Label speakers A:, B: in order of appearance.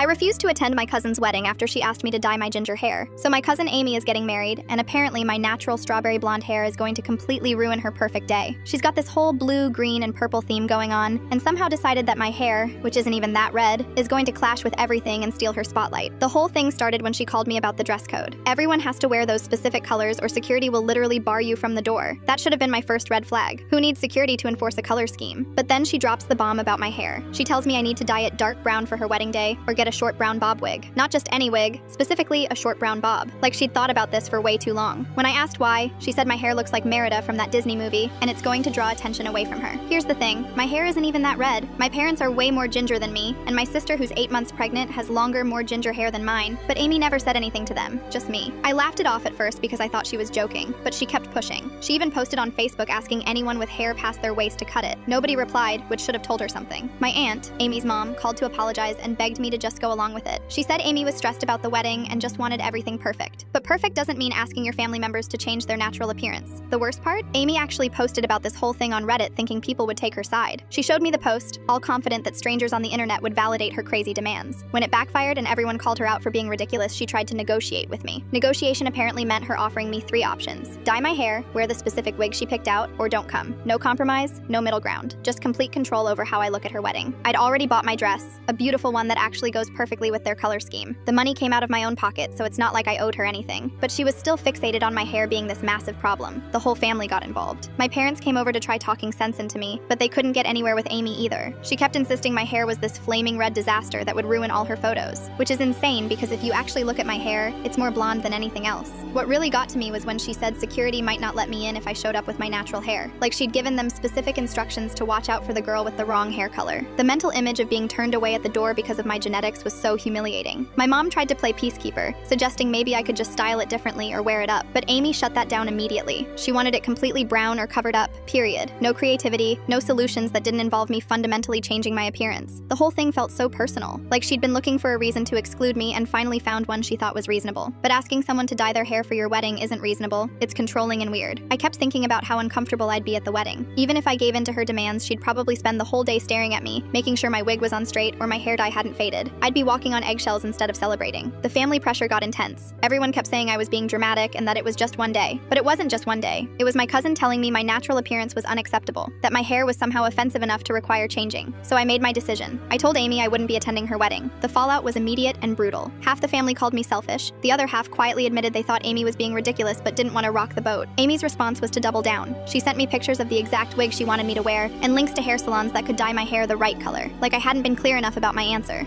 A: refused to attend my cousin's wedding after she asked me to dye my ginger hair. So my cousin Amy is getting married, and apparently my natural strawberry blonde hair is going to completely ruin her perfect day. She's got this whole blue, green, and purple theme going on, and somehow decided that my hair, which isn't even that red, is going to clash with everything and steal her spotlight. The whole thing started when she called me about the dress code. Everyone has to wear those specific colors or security will literally bar you from the door. That should have been my first red flag. Who needs security to enforce a color scheme? But then she drops the bomb about my hair. She tells me I need to dye it dark brown for her wedding day or get a short brown bob wig. Not just any wig, specifically a short brown bob. Like she'd thought about this for way too long. When I asked why, she said my hair looks like Merida from that Disney movie and it's going to draw attention away from her. Here's the thing, my hair isn't even that red. My parents are way more ginger than me, and my sister who's 8 months pregnant has longer, more ginger hair than mine, but Amy never said anything to them, just me. I laughed it off at first because I thought she was joking, but she kept pushing. She even posted on Facebook asking anyone with hair past their waist to cut it. Nobody replied, which should have told her something. My aunt, Amy's mom, called to apologize and begged me to just go along with it. She said Amy was stressed about the wedding and just wanted everything perfect. But perfect doesn't mean asking your family members to change their natural appearance. The worst part? Amy actually posted about this whole thing on Reddit thinking people would take her side. She showed me the post, all confident that strangers on the internet would validate her crazy demands. When it backfired and everyone called her out for being ridiculous, she tried to negotiate with me. Negotiation apparently meant her offering me 3 options. Dye my hair, wear the specific wig she picked out, or don't come. No compromise, no middle ground. Just complete control over how I look at her wedding. I'd already bought my dress, a beautiful one that actually goes perfectly with their color scheme. The money came out of my own pocket, so it's not like I owed her anything. But she was still fixated on my hair being this massive problem. The whole family got involved. My parents came over to try talking sense into me, but they couldn't get anywhere with Amy either. She kept insisting my hair was this flaming red disaster that would ruin all her photos, which is insane because if you actually look at my hair, it's more blonde than anything else. What really got to me was when she said security might not let me in if I showed up with my natural hair. Like she'd given them specific instructions to watch out for the girl with the wrong hair color. The mental image of being turned away at the door because of my genetics was so humiliating. My mom tried to play peacekeeper, suggesting maybe I could just style it differently or wear it up, but Amy shut that down immediately. She wanted it completely brown or covered up, period. No creativity, no solutions that didn't involve me fundamentally changing my appearance. The whole thing felt so personal, like she'd been looking for a reason to exclude me and finally found one she thought was reasonable. But asking someone to dye their hair for your wedding isn't reasonable, it's controlling and weird. I kept thinking about how uncomfortable I'd be at the wedding. Even if I gave in to her demands, she'd probably spend the whole day staring at me, making sure my wig was on straight or my hair dye hadn't faded. I'd be walking on eggshells instead of celebrating. The family pressure got intense. Everyone kept saying I was being dramatic and that it was just one day. But it wasn't just one day. It was my cousin telling me my natural appearance was unacceptable, that my hair was somehow offensive enough to require changing. So I made my decision. I told Amy I wouldn't be attending her wedding. The fallout was immediate and brutal. Half the family called me selfish. The other half quietly admitted they thought Amy was being ridiculous but didn't want to rock the boat. Amy's response was to double down. She sent me pictures of the exact wig she wanted me to wear and links to hair salons that could dye my hair the right color. Like I hadn't been clear enough about my answer.